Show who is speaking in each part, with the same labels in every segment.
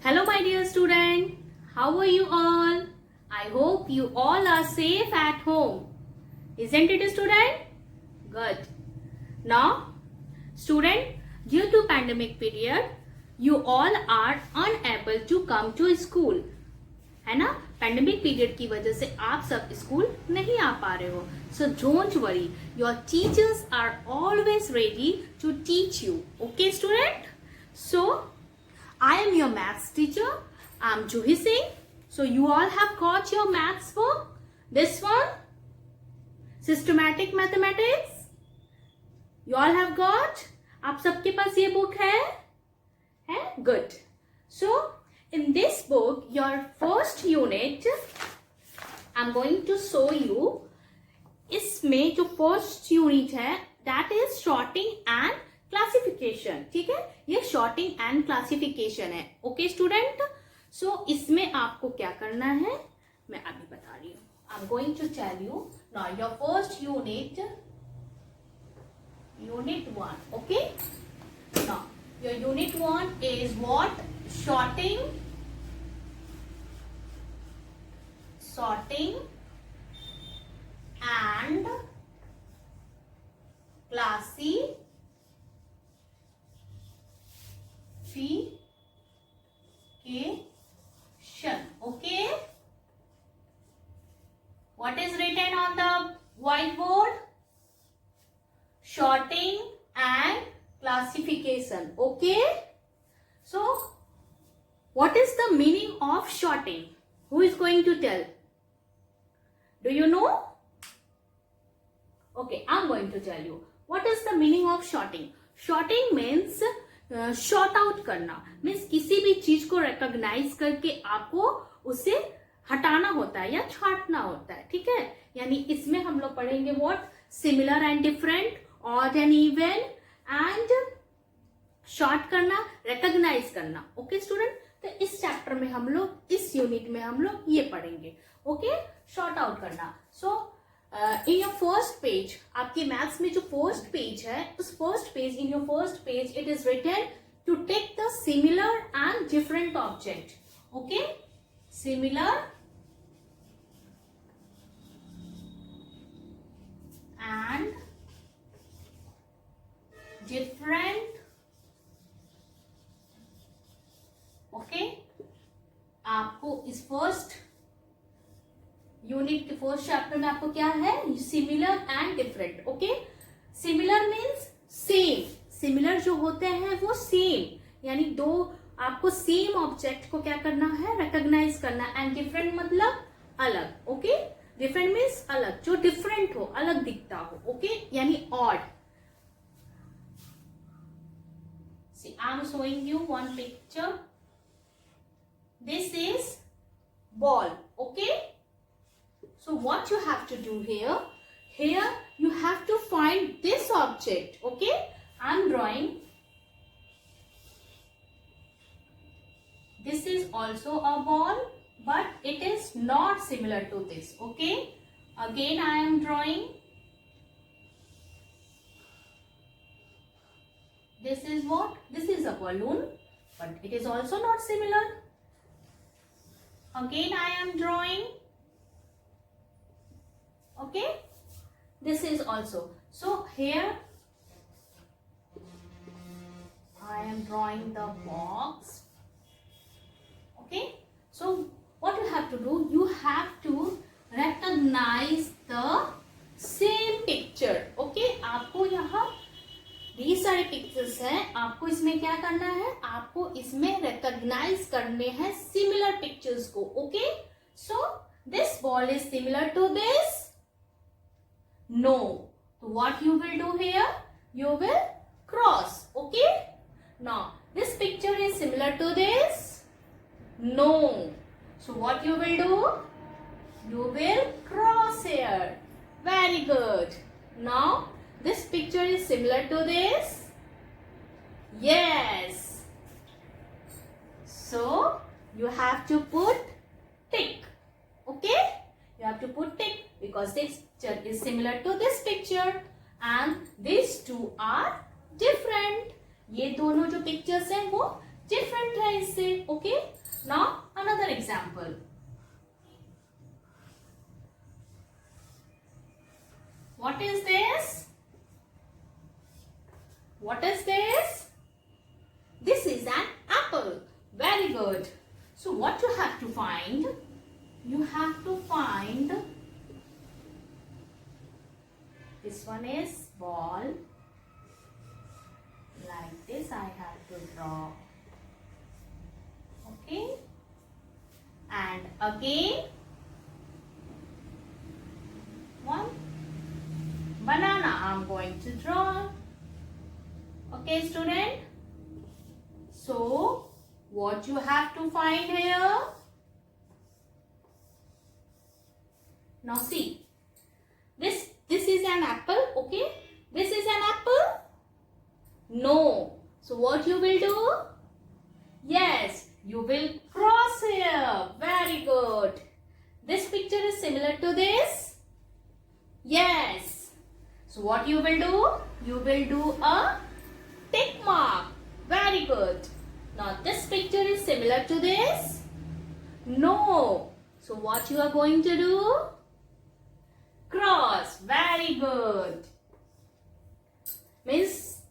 Speaker 1: Hello my dear student, how are you all? I hope you all are safe at home. Isn't it student? Good. Now student, due to pandemic period, you all are unable to come to school. है ना, pandemic period की वजह से आप सब school नहीं आ पा रहे हो. So don't worry, your teachers are always ready to teach you. Okay student, so I am your maths teacher. I am Juhi Singh. So you all have got your maths book. This one, systematic mathematics. You all have got. आप सबके पास ये book है? Good. So in this book, your first unit, I'm going to show you. इसमें जो first unit है, that is sorting and classification. ठीक है, ये शॉर्टिंग एंड क्लासिफिकेशन है. ओके स्टूडेंट, सो इसमें आपको क्या करना है मैं अभी बता रही हूँ. I am going to tell you now your first unit 1. Okay, now your unit 1 is what? sorting and classification. Okay, what is written on the whiteboard? Sorting and classification. Okay, so what is the meaning of sorting? Who is going to tell? Do you know? Okay, I'm going to tell you. What is the meaning of sorting? Sorting means short out करना. Means किसी भी चीज को recognise करके आपको उसे हटाना होता है या छांटना होता है. ठीक है, यानी इसमें हम लोग पढ़ेंगे what? Similar and different, odd and even, and short करना, रिकॉग्नाइज करना. ओके स्टूडेंट, तो इस चैप्टर में हम लोग, इस यूनिट में हम लोग ये पढ़ेंगे. ओके, शॉर्ट आउट करना. So in your first page, आपके मैथ्स में जो फर्स्ट पेज है, उस first page, in your first page it is written to take the similar and different object. Okay, similar and different. Okay, आपको इस first unit के first chapter में आपको क्या है? Similar and different. Okay, similar means same. Similar जो होते हैं वो सेम, यानी दो आपको सेम ऑब्जेक्ट को क्या करना है? रिकॉग्नाइज करना. एंड डिफरेंट मतलब अलग. ओके, डिफरेंट मीन्स अलग, जो डिफरेंट हो, अलग दिखता हो. ओके, यानी odd. See, I am showing you one picture. This is ball. Okay. So what you have to do here? Here you have to find this object. Okay, I am drawing. This is also a ball, but it is not similar to this. Okay, again I am drawing. This is what? This is a balloon, but it is also not similar. Again I am drawing. Okay, this is also. So here I am drawing the box. Okay, so what you have to do? You have to recognize the same picture. Okay, आपको यहाँ बहुत सारे pictures हैं, आपको इसमें क्या करना है? आपको इसमें recognize करने हैं similar pictures को. Okay, so this ball is similar to this. No. So what you will do here? You will cross. Okay. Now this picture is similar to this. No. So what you will do? You will cross here. Very good. Now this picture is similar to this. Yes. So you have to put tick. Okay. You have to put tick because this picture is similar to this picture and these two are different. ये दोनों जो pictures हैं वो different है इससे. Okay, now another example. What is this? What is this? This is an apple. Very good. So what you have to find? You have to find. This one is ball. Like this I have to draw. Okay. And again one banana I'm going to draw. Okay, student. So what you have to find here? Now see, this is an apple. Okay, this is an apple. No. So what you will do? Yes, you will cross here. Very good. This picture is similar to this. Yes. So what you will do? You will do a tick mark. Very good. Now this picture is similar to this. No. So what you are going to do? Cross. Very good. Means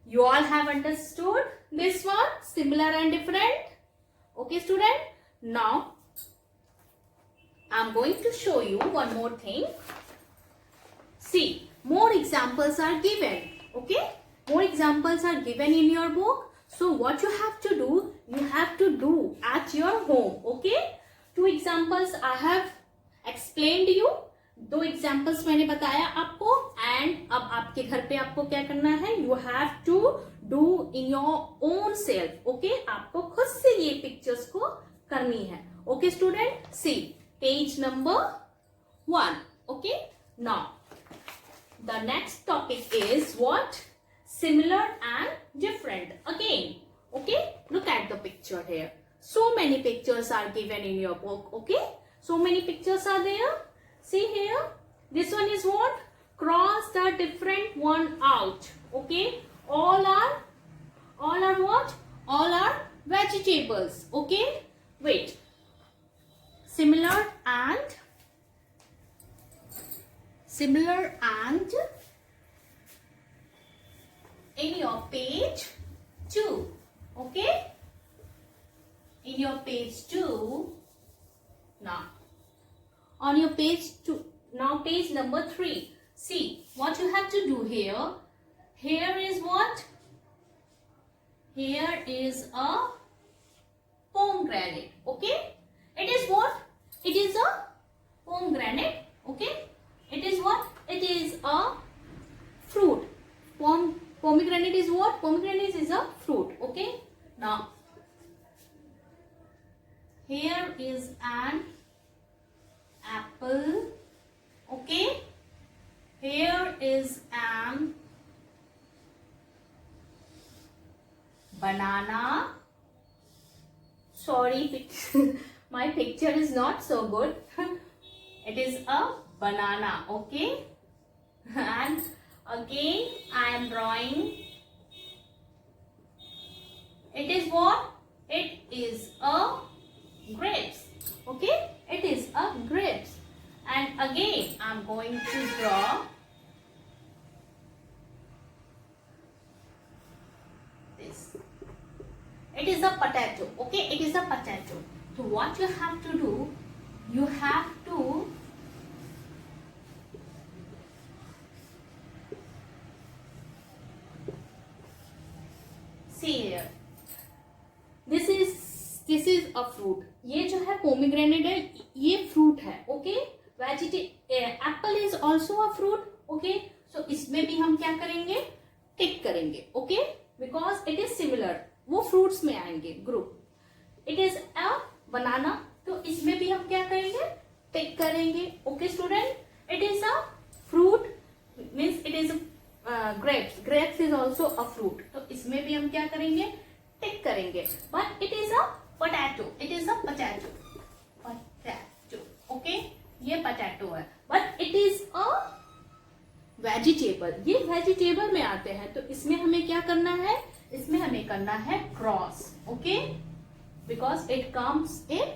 Speaker 1: you all have understood this one, similar and different. Okay, student. Now I'm going to show you one more thing. See, more examples are given. Okay, more examples are given in your book. So what you have to do, you have to do at your home. Okay, 2 examples I have explained you. 2 examples मैंने बताया आपको. And अब आपके घर पे आपको क्या करना है? You have to do in your own self. Okay, आपको खुद से ये pictures को करनी है. Okay, student. See, page number 1. Okay, now the next topic is what? Similar and different. Again, okay, look at the picture here. So many pictures are given in your book. Okay, so many pictures are there. See here, this one is what? Cross the different one out. Okay, all are what? All are vegetables. Okay, wait. Similar and in your page 2. Okay, in your page 2. Now on your page 2, now page number 3. See what you have to do here. Here is what? Here is a pomegranate. Okay, it is what? It is a pomegranate. Okay, it is what? It is a fruit. Pomegranate is what? Pomegranate is a fruit. Okay, now here is an apple. Okay, here is an banana. Sorry, my picture is not so good. It is a banana. Okay, and again I am drawing. It is what? It is a grapes. Okay, it is a grapes. And again I am going to draw this. It is a potato. Okay, it is a potato. So what you have to do, you have to see here. This is a fruit. ये जो है pomegranate है, ये fruit है. Okay, apple is also a fruit. Okay, so इसमें भी हम क्या करेंगे? टिक करेंगे. Okay, because it is similar. वो fruits में आएंगे group. It is a banana. तो इसमें भी हम क्या करेंगे? टिक करेंगे. Okay, student. It is a fruit. Means it is grapes. Grapes is also a fruit. तो इसमें भी हम क्या करेंगे? टिक करेंगे. But it is a potato. It is a potato. Potato. Okay, ये potato है. But it is a vegetable. ये vegetable में आते हैं. तो इसमें हमें क्या करना है? इसमें हमें करना है cross, okay, because it comes in,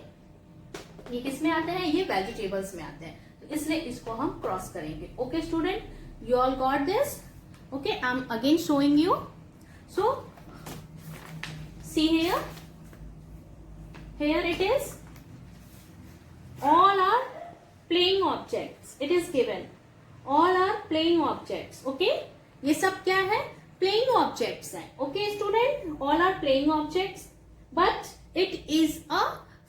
Speaker 1: ये किस में आते हैं, ये वेजिटेबल्स में आते हैं, तो इसलिए इसको हम क्रॉस करेंगे. Okay student, you all got this. Okay, I am again showing you. So see here, here it is all are playing objects. It is given all are playing objects. Okay, ये सब क्या है, playing objects हैं. Okay student, all are playing objects, but it is a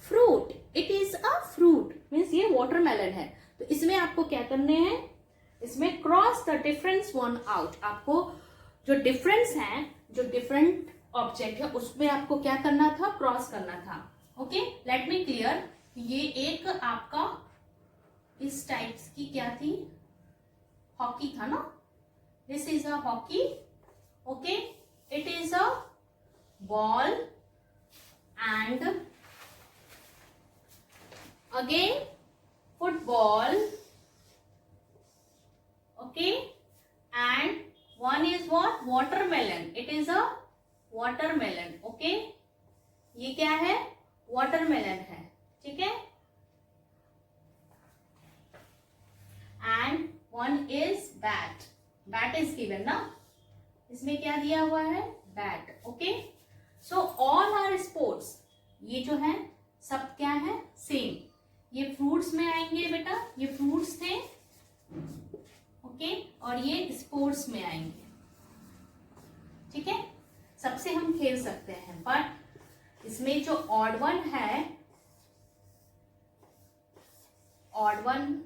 Speaker 1: fruit. It is a fruit means ये watermelon है. तो इसमें आपको क्या करने हैं, इसमें cross the difference one out. आपको जो difference है, जो different object है, उसमें आपको क्या करना था, cross करना था. Okay, let me clear. ये एक आपका इस टाइप्स की क्या थी, हॉकी था ना, this is a hockey. Okay, it is a ball and again football. Okay, and one is what, watermelon. It is a watermelon. Okay, ये क्या है, वाटरमेलन है, ठीक है. And one is bat. Bat is given ना, इसमें क्या दिया हुआ है, bat. Okay, so all are sports. ये जो है सब क्या है, सेम. ये फ्रूट्स में आएंगे बेटा, ये फ्रूट्स थे. ओके, और ये स्पोर्ट्स में आएंगे, ठीक है. सबसे हम खेल सकते हैं, बट इसमें जो ऑड वन है, odd one,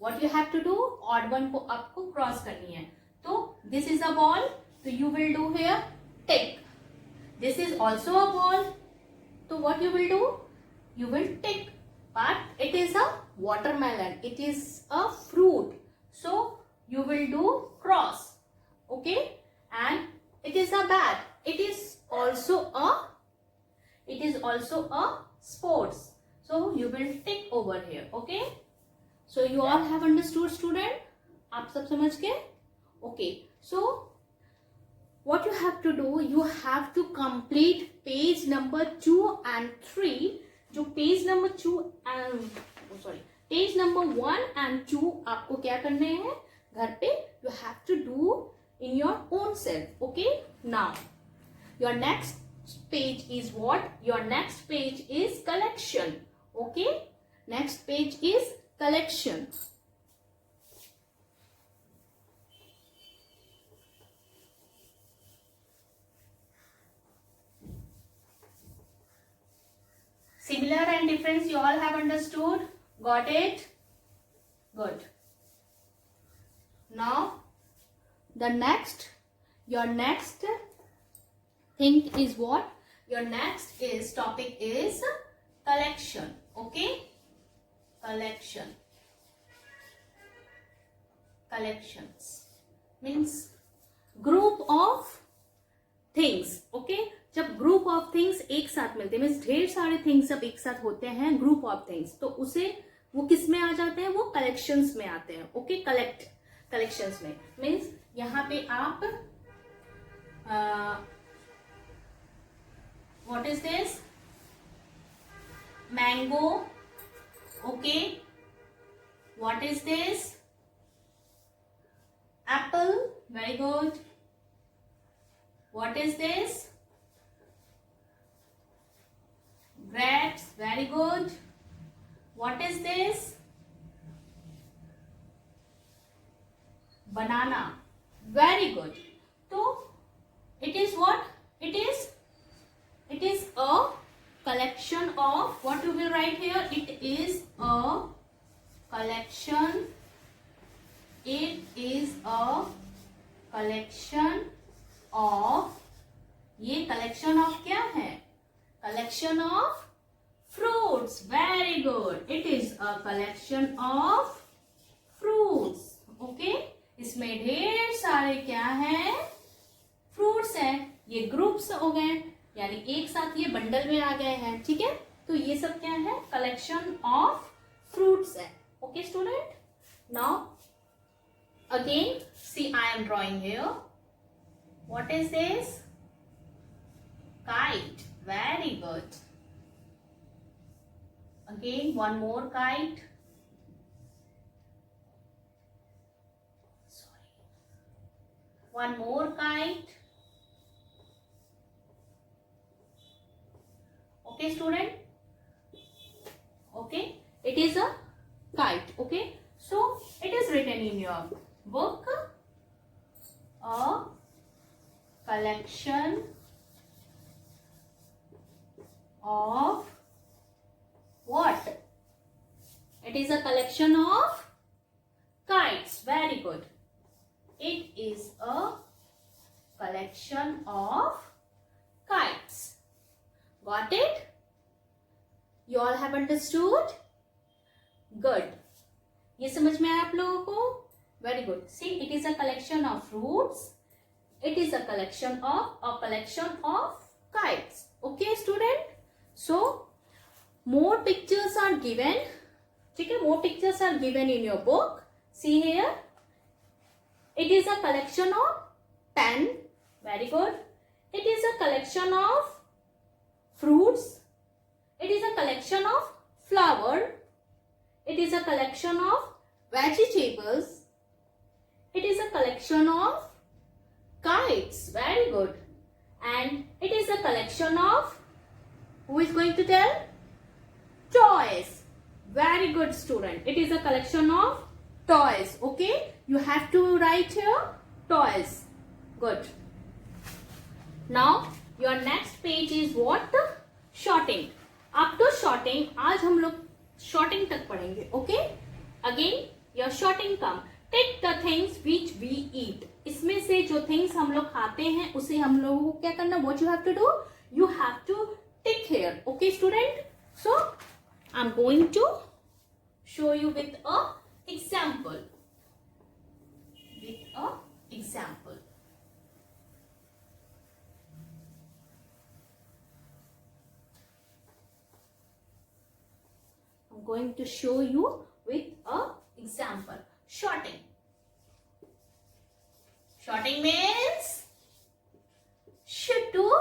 Speaker 1: what you have to do, odd one को आपको क्रॉस करनी है. तो दिस इज अ बॉल, तो you will do here tick. This is also a ball, तो what you will do, you will tick. But it is a watermelon, it is a fruit, so you will do cross. Okay, and it is a bat, it is also a sports, so you will tick over here. Okay, so you all have understood student, आप सब समझ गए. Okay, so what you have to do, you have to complete page number 2 and 3. जो page number 2 and page number 1 and 2 आपको क्या करने हैं घर पे, you have to do in your own self. Okay, now your next page is what, your next page is collection. Okay, next page is collection. Similar and difference you all have understood. Got it? Good. Now your next thing is what? Your next is topic is collection. Okay? Collection. Collections means group of things. Okay? जब group of things एक साथ मिलते हैं, means ढेर सारे things जब एक साथ होते हैं, ग्रुप ऑफ थिंग्स, तो उसे वो किस में आ जाते हैं, वो कलेक्शंस में आते हैं. ओके, कलेक्शंस में मीन्स यहाँ पे आप what is this, mango. Okay, what is this, Apple. Very good. What is this, grapes. Very good. What is this, banana. Very good. So it is what, it is a collection of, what you will write here, it is a collection, it is a collection of, ये collection of क्या है, collection of fruits. Very good. It is a collection of fruits. Okay, इसमें ढेर सारे क्या हैं, fruits हैं. ये ग्रुप्स हो गए, यानी एक साथ ये बंडल में आ गए हैं. ठीक है, तो ये सब क्या है, कलेक्शन ऑफ फ्रूट्स है. Okay student, now again see I am drawing here. What is this, Kite. Very good. Again, one more kite. Sorry. One more kite. Okay, student? Okay. It is a kite. Okay. So, it is written in your book. A collection of what? It is a collection of kites. Very good. It is a collection of kites. Got it? You all have understood? Good. ये समझ में आया आप लोगों को? Very good. See, it is a collection of fruits. It is a collection of kites. Okay, student? So, more pictures are given. ठीक है? More pictures are given in your book. See here. It is a collection of pen. Very good. It is a collection of fruits. It is a collection of flower. It is a collection of vegetables. It is a collection of kites. Very good. And it is a collection of, who is going to tell? Toys. Very good, student. It is a collection of toys. Okay. You have to write here toys. Good. Now your next page is what? Shorting. Up to shorting. आज हम लोग shorting तक पढ़ेंगे. Okay. Again your shorting come. Take the things which we eat. इसमें से जो things हम लोग खाते हैं उसे हम लोगों को क्या करना? What you have to do? You have to tick here. Okay, student? So I'm going to show you with a example. With a example. I'm going to show you with a example. Shorting. Shorting means to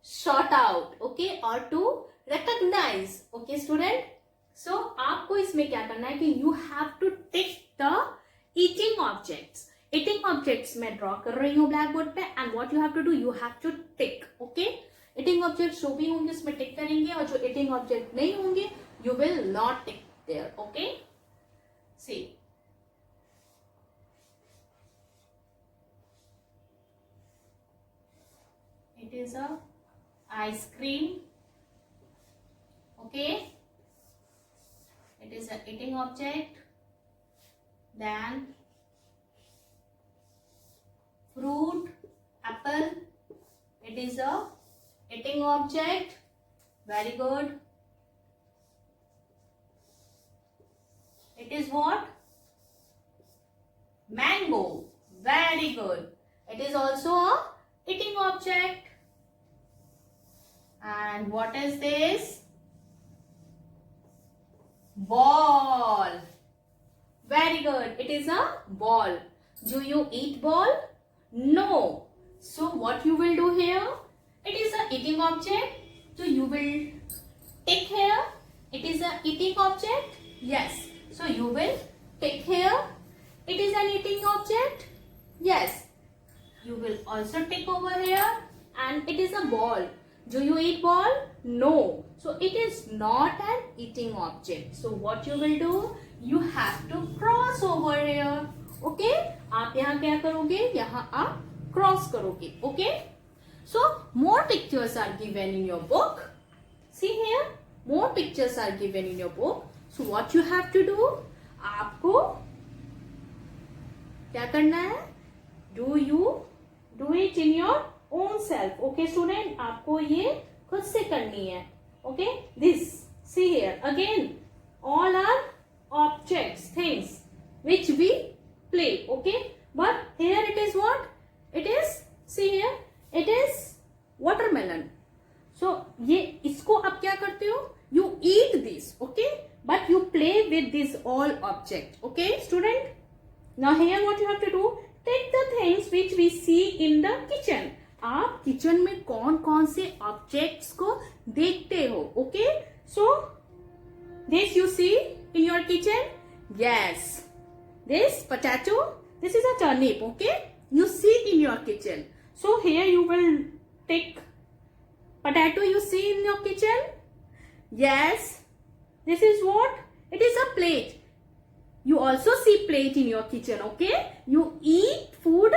Speaker 1: sort out, okay, or to recognize, okay, student. So आपको इसमें क्या करना है कि you have to tick the eating objects. Eating objects मैं draw कर रही हूँ blackboard पे, and what you have to do, you have to tick, okay. Eating objects जो भी होंगे उसमें tick करेंगे, और जो eating object नहीं होंगे you will not tick there, okay. See. It is a ice cream. Okay. It is a eating object. Then fruit, apple. It is a eating object. Very good. It is what? Mango. Very good. It is also a eating object. And what is this? Ball. Very good. It is a ball. Do you eat ball? No. So what you will do here? It is a eating object. So you will take here. It is a eating object. Yes. So you will take here. It is an eating object. Yes. You will also take over here. And it is a ball. Do you eat ball? No. So it is not an eating object. So what you will do? You have to cross over here. Okay? आप यहाँ क्या करोगे? यहाँ आप cross करोगे. Okay? So more pictures are given in your book. See here? More pictures are given in your book. So what you have to do? आपको क्या करना है? Do you do it in your own self. Okay, student? आपको ये खुद से करनी है. Okay? This. See here. Again, all are objects, things which we play. Okay? But here it is what? It is, see here, it is watermelon. So, ये इसको आप क्या करते हो? You eat this. Okay? But you play with these all objects. Okay, student? Now here what you have to do? Take the things which we see in the kitchen. आप kitchen में कौन कौन से ऑब्जेक्ट्स को देखते हो. Okay, so this you see in your kitchen? Yes, this potato, this is a turnip. Okay, you see in your kitchen. So here you will take potato. You see in your kitchen? Yes, this is what? It is a plate. You also see plate in your kitchen. Okay, you eat food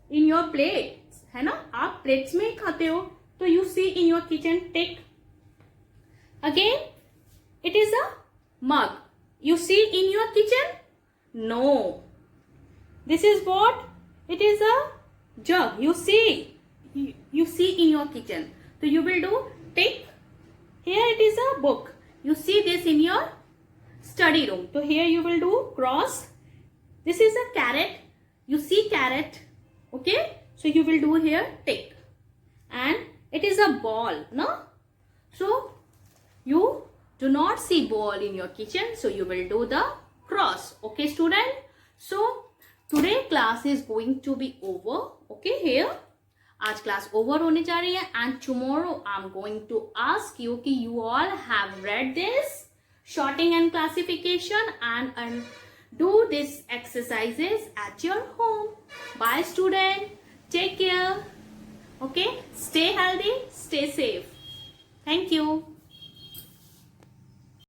Speaker 1: in your plate, है ना. आप plates में ही खाते हो. तो you see in your kitchen. Take again. It is a mug. You see in your kitchen? No. This is what? It is a jug. You see. You see in your kitchen. So you will do take. Here it is a book. You see this in your study room. So here you will do cross. This is a carrot. You see carrot. Okay. So you will do here take. And it is a ball. No. So you do not see ball in your kitchen. So you will do the cross. Okay student. So today class is going to be over. Okay here. आज class over होने जा रही है and tomorrow I am going to ask you कि you all have read this sorting and classification and do these exercises at your home. Bye student. Take care. Okay. Stay healthy. Stay safe. Thank you.